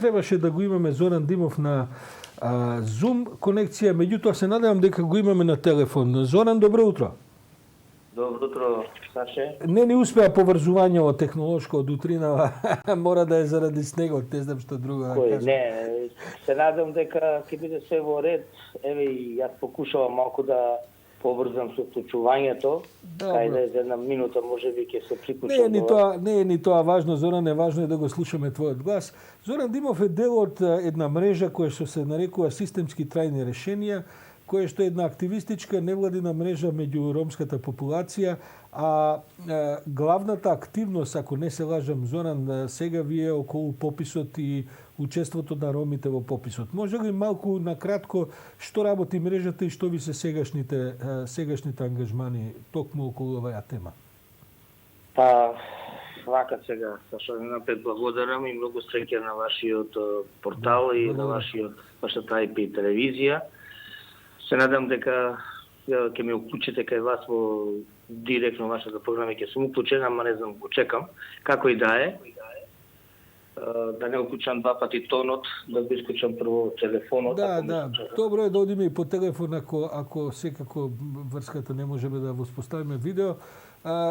Требаше да го имаме Зоран Димов на Zoom конекција, меѓутоа се надевам дека го имаме на телефон. Зоран, добро утро. Добро утро, Саше. Не ни успеа поврзувањето технолошко од утринава, мора да е заради снегот, не знам што друго да кажам. Не, се надам дека ќе биде се во ред. Еве и јас покушавам малку да побрзам со вклучувањето. Кајде за една минута можеби ќе се приклучам. Не е ни тоа важно, Зоран, важно е да го слушаме твојот глас. Зоран Димов е дел од една мрежа која што се нарекува Системски трајни решенија, која што е една активистичка невладина мрежа меѓу ромската популација, а главната активност, ако не се лажам, Зоран, сега ви е околу пописот и учеството на ромите во пописот. Може ли малку накратко што работи мрежата и што ви се сегашните ангажмани токму околу оваа тема? Вака сега, Саша, напред благодарам и многу среќа на вашиот портал и на вашата IP телевизија. Се надам дека ќе ме уклучите кај вас во директно вашата програма, ќе сум уклучен, ама не знам, го чекам. Како и да е, да не уклучам два пати тонот, да го исклучам прво телефонот. Да. Добро е да одиме и по телефон, ако секако врската не можеме да воспоставиме видео.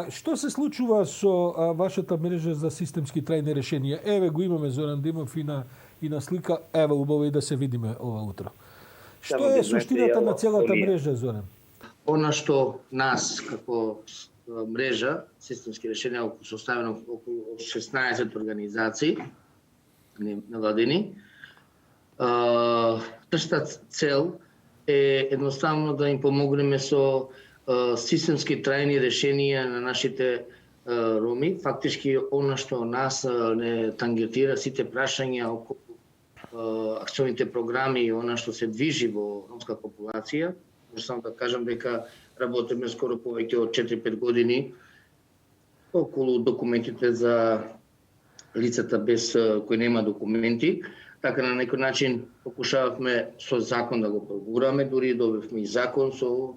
Што се случува со вашата мрежа за системски трајни решенија? Еве го имаме Зоран Димов и на слика. Еве, убаво и да се видиме ова утро. Што е суштината на целата мрежа, Зоран? Она што нас како мрежа системски решенија составено околу 16 организации невладини, нашата цел е едноставно да им помогнеме со системски трајни решенија на нашите роми. Фактички она што нас не тангетира сите прашања околу акционите програми и она што се движи во ромска популација. Може само да кажам дека работиме скоро повеќе од 4-5 години околу документите за лицата без кои нема документи. Така на некој начин покушававме со закон да го прогураме, дури добивме и закон со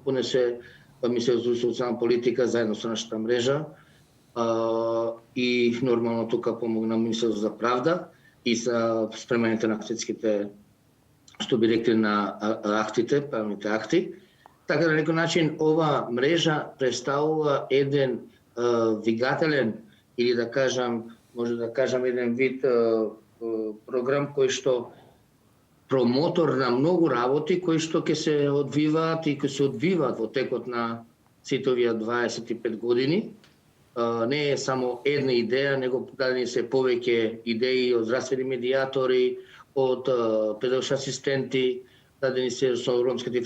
понесе Министерството за социјална политика заедно со нашата мрежа и нормално тука помогна Министерството за правда и за спремањето на активските, што би рекли, на актите, правните акти. Така на некој начин ова мрежа представува еден двигателен или да кажам, може да кажам еден вид програм кој што промотор на многу работи кои што ќе се одвиваат и ќе се одвиваат во текот на сите овие 25 години. Не е само една идеја, него дадени се повеќе идеи од здравствени медијатори, од педагошки асистенти, дадени се со ромските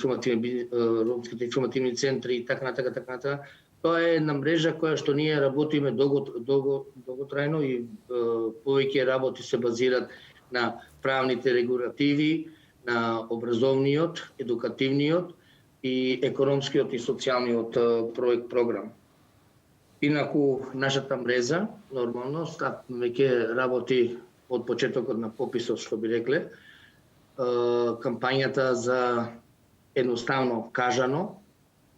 информативни центри и така натака. Тоа е една мрежа која што ние работиме долготрајно и повеќе работи се базираат на правните регулативи, на образовниот, едукативниот и економскиот и социјалниот програм. Инаку, нашата мрежа, нормално, веќе работи од почетокот на пописот, што би рекле. Кампањата за едноставно кажано,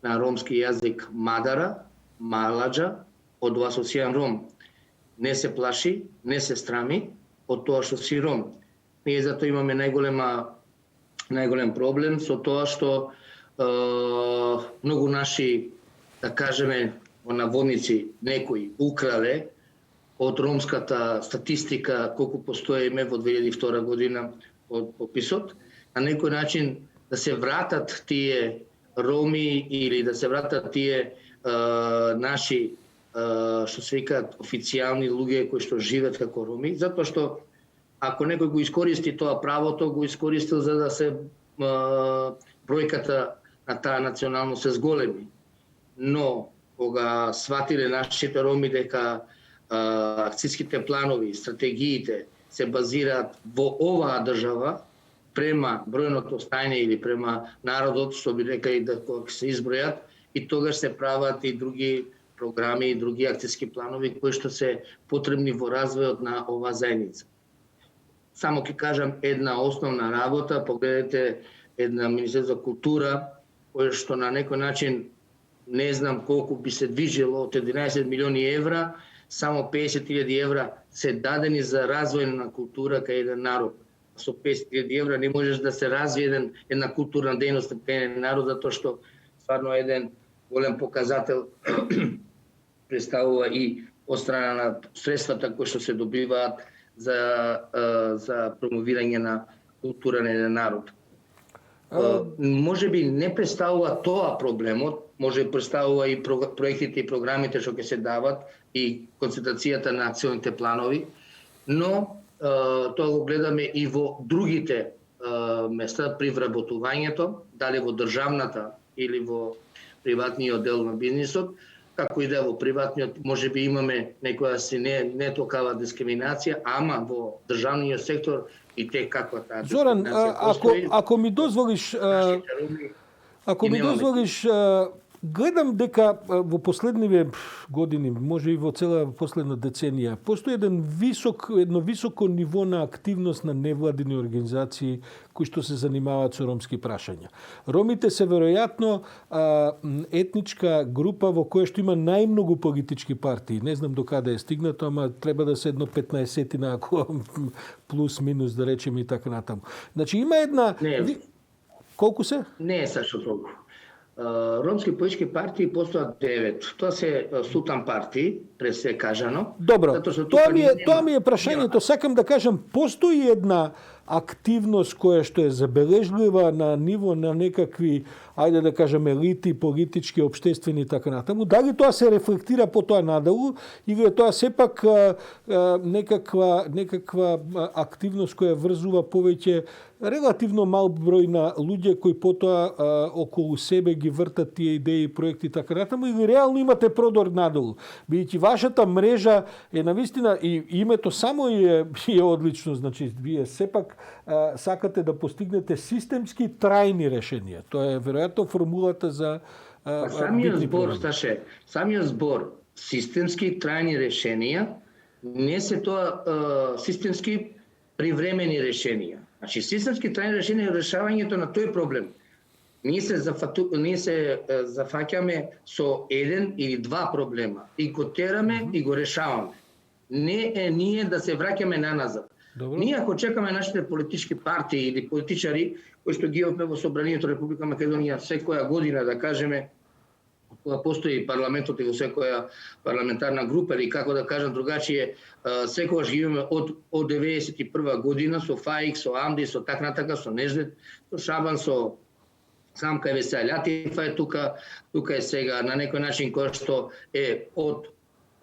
на ромски јазик Мадара, Маладжа, од вас осијан ром. Не се плаши, не се страми од тоа што си ром. Ние затоа имаме најголем проблем со тоа што многу наши, да кажеме, во наводници, некои украле од ромската статистика колку постоиме во 2002 година од пописот, на некој начин да се вратат тие роми или да се вратат тие наши што се викаат официјални луѓе кои што живеат како роми, затоа што ако некој го искористи тоа правото, го искористил за да се бројката на таа национално се зголеми. Но кога сватиле нашите роми дека акцијските планови, стратегиите се базираат во оваа држава према бројното стање или према народот, што би рекли да кога се избројат, и тогаш се прават и други програми и други акцијски планови кои што се потребни во развојот на оваа заедница. Само ќе кажам една основна работа, погледнете една Министерство за култура, кој што на некој начин не знам колку би се движило од 11 милиони евра, само 50.000 евра се дадени за развојна култура кај еден народ. Со 50.000 евра не можеш да се развие една културна дејност кај еден народ, затоа што стварно еден голем показател представува и од страна на средствата кои што се добиваат за промовирање на култура на еден народ. Може би не представува тоа проблемот, може представува и проектите и програмите што ќе се дават и концентрацијата на акционите планови, но тоа го гледаме и во другите места при вработувањето, дали во државната или во приватниот дел на бизнисот, како и да во приватниот можеби имаме некоја не токава дискриминација, ама во државниот сектор и те каква таа Зоран, ако ми дозволиш, гледам дека во последниве години, може и во цела последна деценија, постои едно високо ниво на активност на невладини организации кои што се занимаваат со ромски прашања. Ромите се веројатно етничка група во која што има најмногу политички партии. Не знам до каде е стигнато, ама треба да се едно 15-тина, ако плюс минус да речеме и така натаму. Значи има една колку се? Не е сашто толку. Ромски политички партии постојат 9. Тоа се султан партии, пред се кажано. Добро, тоа ми е прашањето. Сакам да кажам, постои една активност која што е забележлива на ниво на некакви, ајде да кажем, елити, политички, обштествени и така натаму. Дали тоа се рефлектира по тоа надалу или тоа сепак некаква активност која врзува повеќе релативно мал број на луѓе кои потоа околу себе ги вртат тие идеи, проекти и така натаму, или реално имате продор надолу. Бидејќи вашата мрежа е навистина и името само е одлично, значи вие сепак сакате да постигнете системски трајни решенија. Тоа е веројатно формулата за самиот збор системски трајни решенија не се тоа системски привремени решенија. Значи, системски трајни решенија е решавањето на тој проблем. Ние се зафаќаме со еден или два проблема и го тераме и го решаваме. Не е ние да се враќаме наназад. Добро. Ние ако чекаме нашите политички партии или политичари кои што ги имаме во Собранието Република Македонија секоја година, да кажеме, кога постои парламентот и во секоја парламентарна група, или како да кажам другачие, секогаш ги имаме од 91 година со ФАИК, со АМДИ, со така натака, со Неждет, со Шабан, со Самка и Веселја Латифа е тука е сега на некој начин кој што е од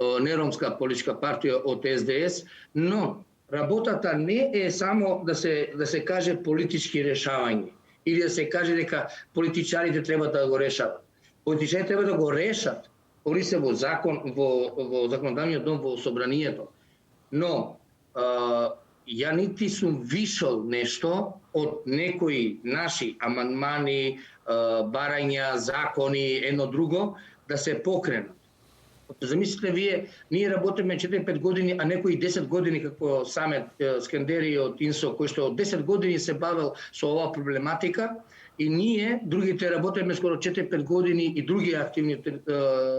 неромска политичка партија, од СДС, но работата не е само да се каже политички решавање или да се каже дека политичарите треба да го решават. Политичарите треба да го решат, они се во законодавниот дом, во собранието. Но ја нити сум вишол нешто од некои наши амандмани, барања, закони, едно друго, да се покренат. Замислите ние работиме 4-5 години, а некои 10 години, како Самет Скендери од Инсо, кој што од 10 години се бавел со оваа проблематика, и ние, другите, работиме скоро 4-5 години и други активни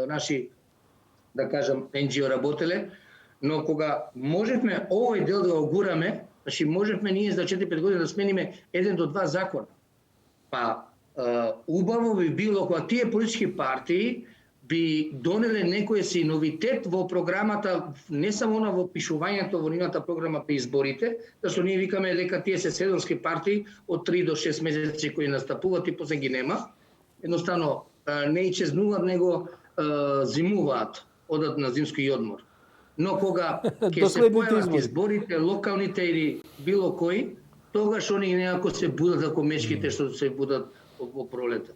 наши, да кажам, NGO работеле, но кога можевме овој дел да го гураме, значи можевме ние за 4-5 години да смениме 1 до 2 закона. Па убаво би било кога тие политички партии би донеле некој си новитет во програмата, не само во пишувањето во нивната програма при изборите, зашто ние викаме дека тие се сезонски партии од 3 до 6 месеци кои настапуваат и после ги нема. Едноставно не исчезнуваат, него зимуваат, одат на зимски одмор. Но кога ќе се појават изборите, локалните или било кои, тогаш они некако се будат како мечките што се будат во пролета.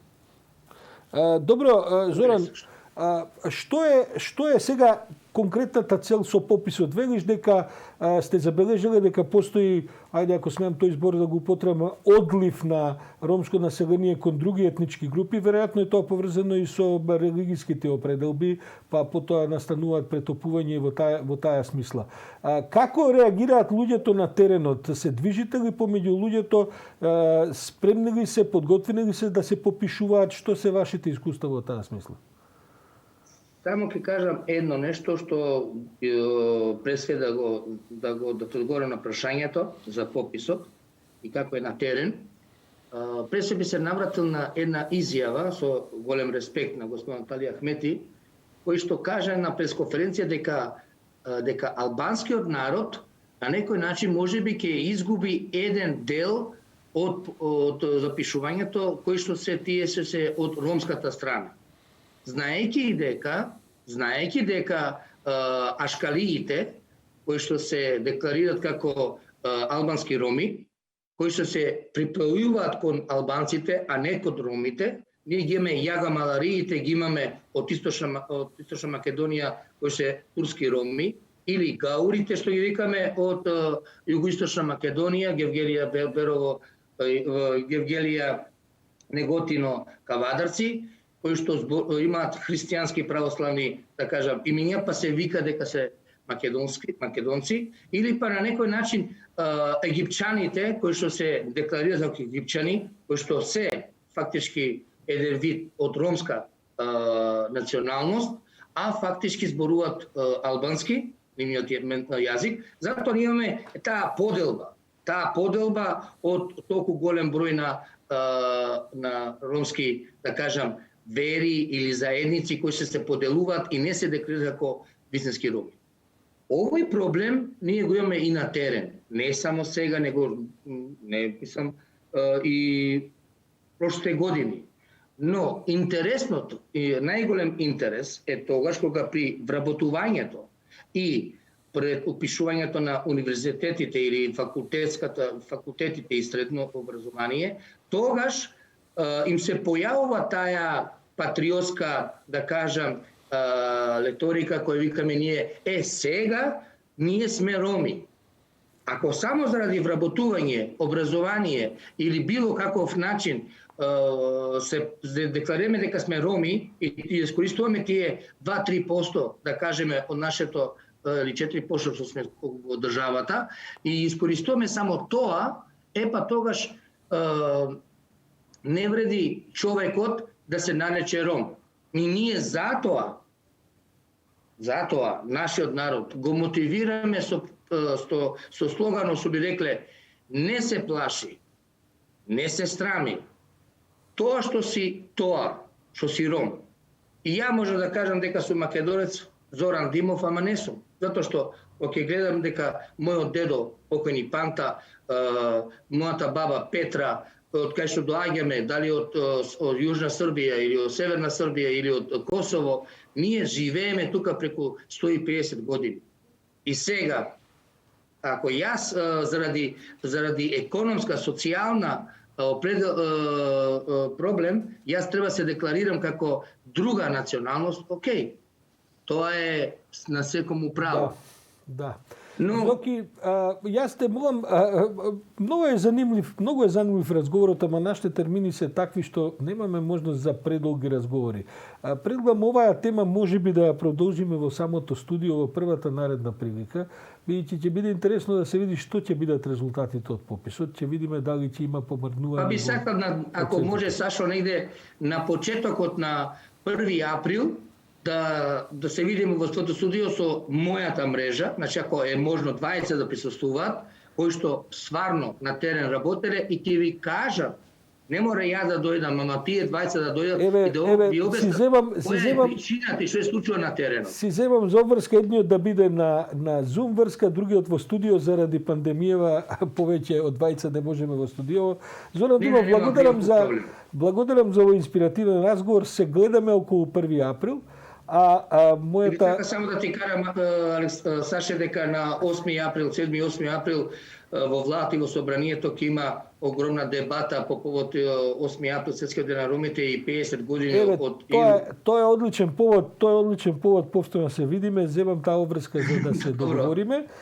Добро, Зоран, што е сега конкретната цел со пописот? Велиш дека сте забележале дека постои, ајде ако смеам тој збор да го употребам, одлив на ромско население кон други етнички групи, веројатно е тоа поврзано и со религиските определби, па потоа настануваат претопување во таа смисла. Како реагираат луѓето на теренот? Се движите ли помеѓу луѓето? Спремни ли се, подготвени ли се да се попишуваат? Што се вашите искуства во таа смисла? Само ќе кажам едно нешто што пред све да одговорам на прашањето за пописот и како е на терен. Пред се би се навратил на една изјава со голем респект на господин Талија Ахмети, кој што кажа на пресконференција дека албанскиот народ на некој начин можеби ќе изгуби еден дел од запишувањето кои што тие се од ромската страна. Знаејќи дека ашкалиите, кои што се декларираат како албански роми, кои што се припојуваат кон албанците, а не кон ромите, ние ги имаме јагамалариите, ги имаме од Источна Македонија, кои се турски роми, или гаурите, што ги викаме од Југоисточна Македонија, Гевгелија Берберово, Гевгелија Неготино Кавадарци, кои што имаат христијански православни, да кажам, имиња, па се вика дека се македонци, или па на некој начин египчаните, кои што се декларираат за египчани, кои што се фактички еден вид од ромска националност, а фактички зборуваат албански, нивниот јазик, затоа имаме таа поделба од толку голем број на ромски, да кажам, вери или заедници кои се поделуваат и не се декларираат како вистински роми. Овој проблем ние го имаме и на терен, не само сега, и прошлите години. Но интересното и најголем интерес е тогаш кога при вработувањето и пред упишувањето на универзитетите или факултетите и средно образование, тогаш им се појавува таа патриотска, да кажам, леторика која викаме ние, сега ние сме роми. Ако само заради вработување, образование или било каков начин се декларираме дека сме роми и искористуваме тие 2-3%, да кажеме, од нашето или 4% што сме од државата и искористуваме само тоа, па тогаш не вреди човекот да се нарече ром. И ние затоа нашиот народ го мотивираме со слоганот што би рекле не се плаши, не се срами, тоа што си ром. И ја можам да кажам дека сум македонец Зоран Димов, ама не сум. Затоа што кога гледам дека мојот дедо покојни Панта, мојата баба Петра, од кај што доаѓаме, дали од Јужна Србија или од Северна Србија или од Косово, ние живееме тука преку 150 години. И сега, ако јас заради економска, социјална проблем, јас треба се декларирам како друга националност, окей. Тоа е на секому право. Да. Но Зоки, јас те молам, многу е занимлив разговорот, ама нашите термини се такви што немаме можност за предолги разговори. Предлагам оваа тема можеби да ја продолжиме во самото студио во првата наредна прилика, бидејќи ќе биде интересно да се види што ќе бидат резултатите од пописот, ќе видиме дали ќе има помрднување. Па би сакал, ако може, Сашо, негде на почетокот на 1 април, да се видиме во твоето студио со мојата мрежа, значи ако е можно 20 да присуствуваат, кои што стварно на терен работеле и ќе ви кажат, не мора ја да дојдам, ама тие 20 да дојдат и да ви објаснат која е причината и што се случува на теренот. Си земам за обврска, едниот да биде на Zoom врска, другиот во студио заради пандемијава, повеќе од 20 не можеме во студио. Зоран Димов, благодарам за овој инспиративен разговор. Се гледаме околу 1 април. Мојата... Така само да ти карам, Саше, дека на 8 април, 7-8 април во влад и во собранието ќе има огромна дебата по повод 8 април, Светскиот ден на ромите и 50 години од... Тоа е одличен повод, повторно се видиме, земам таа обврска за да се договориме.